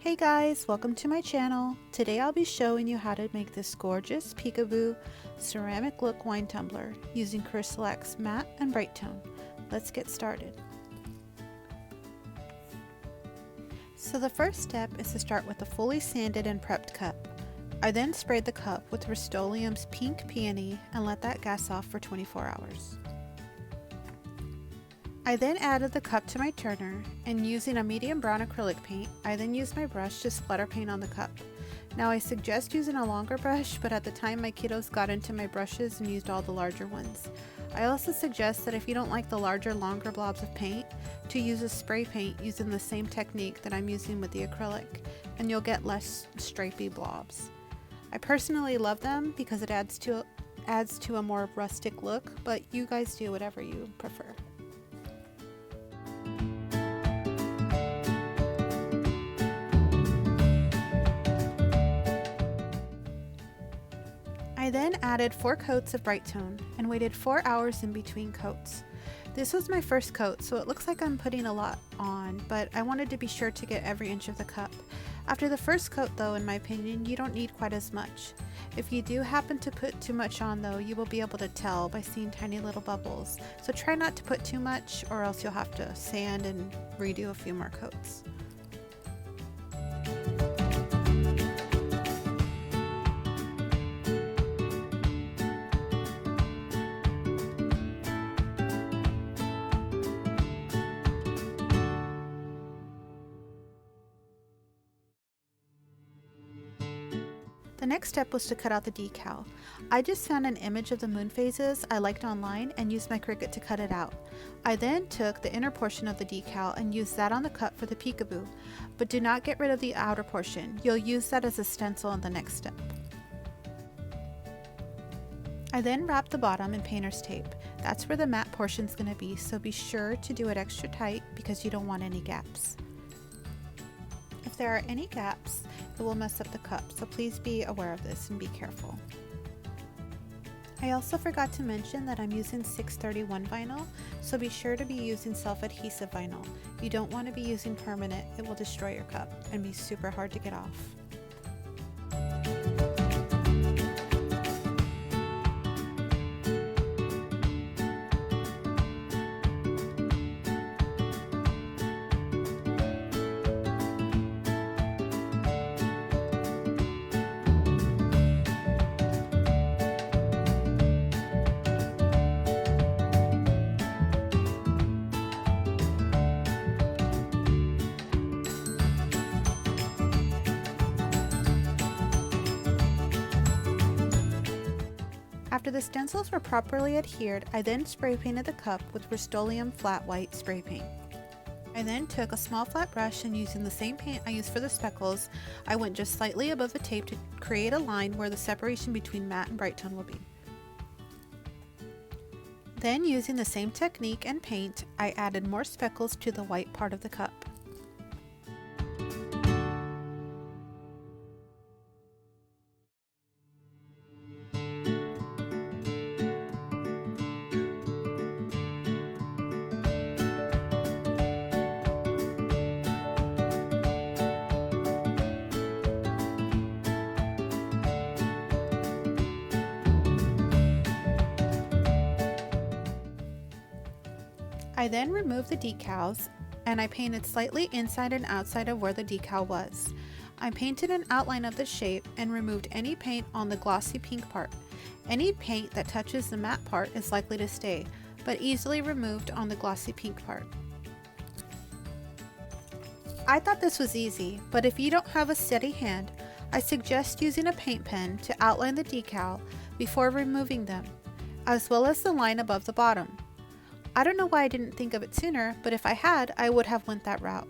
Hey guys, welcome to my channel. Today I'll be showing you how to make this gorgeous peekaboo ceramic look wine tumbler using Crystalac's matte and bright tone. Let's get started. So the first step is to start with a fully sanded and prepped cup. I then sprayed the cup with Rust-Oleum's pink peony and let that gas off for 24 hours. I then added the cup to my turner, and using a medium brown acrylic paint, I then used my brush to splatter paint on the cup. Now I suggest using a longer brush, but at the time my kiddos got into my brushes and used all the larger ones. I also suggest that if you don't like the larger, longer blobs of paint, to use a spray paint using the same technique that I'm using with the acrylic, and you'll get less stripy blobs. I personally love them because it adds to a more rustic look, but you guys do whatever you prefer. I then added 4 coats of bright tone and waited 4 hours in between coats. This was my first coat, so it looks like I'm putting a lot on, but I wanted to be sure to get every inch of the cup. After the first coat though, in my opinion, you don't need quite as much. If you do happen to put too much on though, you will be able to tell by seeing tiny little bubbles. So try not to put too much, or else you'll have to sand and redo a few more coats. The next step was to cut out the decal. I just found an image of the moon phases I liked online and used my Cricut to cut it out. I then took the inner portion of the decal and used that on the cup for the peekaboo, but do not get rid of the outer portion. You'll use that as a stencil in the next step. I then wrapped the bottom in painter's tape. That's where the matte portion is going to be, so be sure to do it extra tight because you don't want any gaps. If there are any gaps, it will mess up the cup, so please be aware of this and be careful. I also forgot to mention that I'm using 631 vinyl, so be sure to be using self-adhesive vinyl. You don't want to be using permanent, it will destroy your cup and be super hard to get off. After the stencils were properly adhered, I then spray painted the cup with Rust-Oleum flat white spray paint. I then took a small flat brush and using the same paint I used for the speckles, I went just slightly above the tape to create a line where the separation between matte and bright tone will be. Then using the same technique and paint, I added more speckles to the white part of the cup. I then removed the decals and I painted slightly inside and outside of where the decal was. I painted an outline of the shape and removed any paint on the glossy pink part. Any paint that touches the matte part is likely to stay, but easily removed on the glossy pink part. I thought this was easy, but if you don't have a steady hand, I suggest using a paint pen to outline the decal before removing them, as well as the line above the bottom. I don't know why I didn't think of it sooner, but if I had, I would have went that route.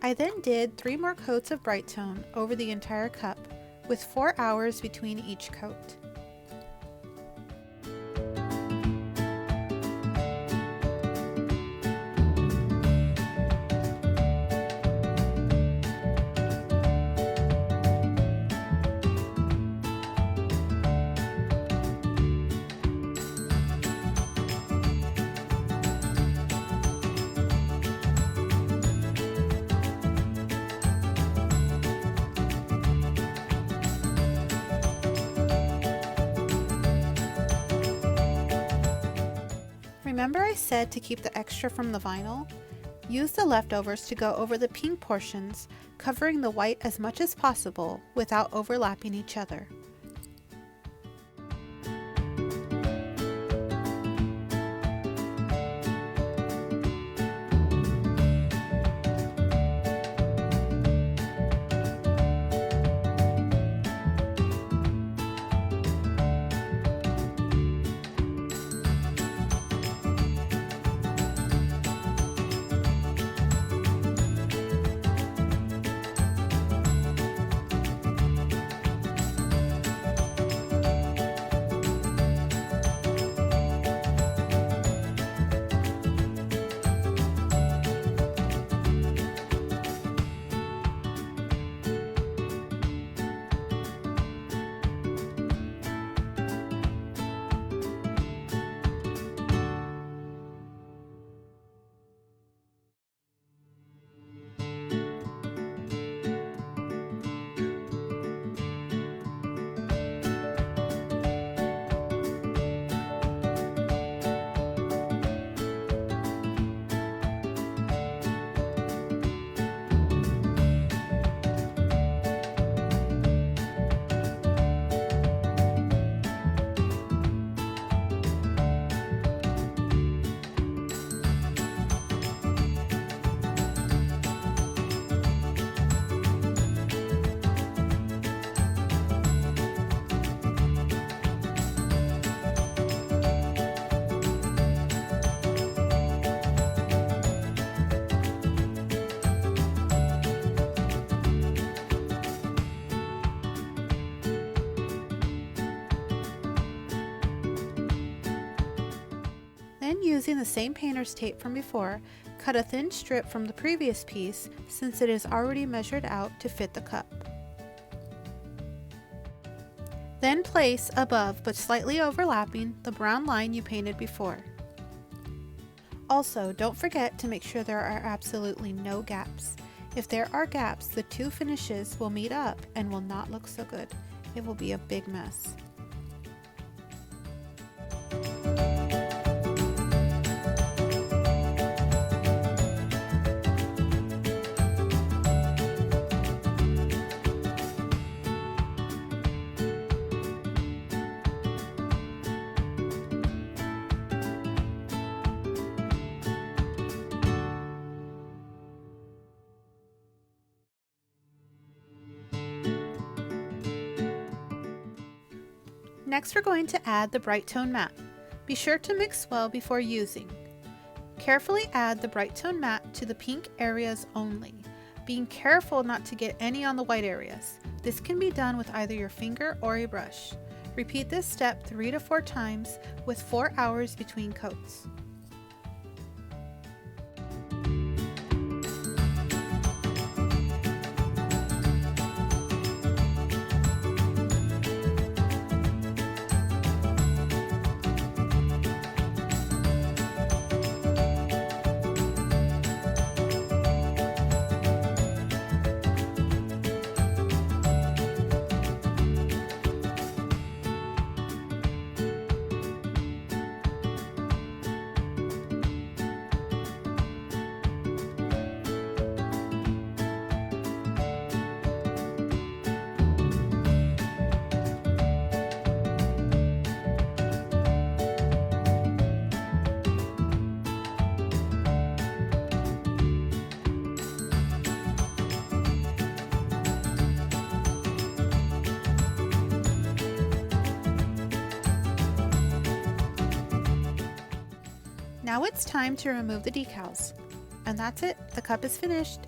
I then did 3 more coats of Brite Tone over the entire cup, with 4 hours between each coat. Remember I said to keep the extra from the vinyl? Use the leftovers to go over the pink portions, covering the white as much as possible without overlapping each other. Then, using the same painter's tape from before, cut a thin strip from the previous piece since it is already measured out to fit the cup. Then place above but slightly overlapping the brown line you painted before. Also, don't forget to make sure there are absolutely no gaps. If there are gaps, the two finishes will meet up and will not look so good. It will be a big mess. Next, we're going to add the Brite Tone matte. Be sure to mix well before using. Carefully add the Brite Tone matte to the pink areas only, being careful not to get any on the white areas. This can be done with either your finger or a brush. Repeat this step 3 to 4 times with 4 hours between coats. Now it's time to remove the decals. And that's it, the cup is finished.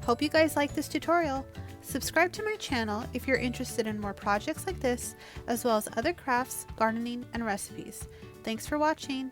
Hope you guys like this tutorial. Subscribe to my channel if you're interested in more projects like this, as well as other crafts, gardening, and recipes. Thanks for watching.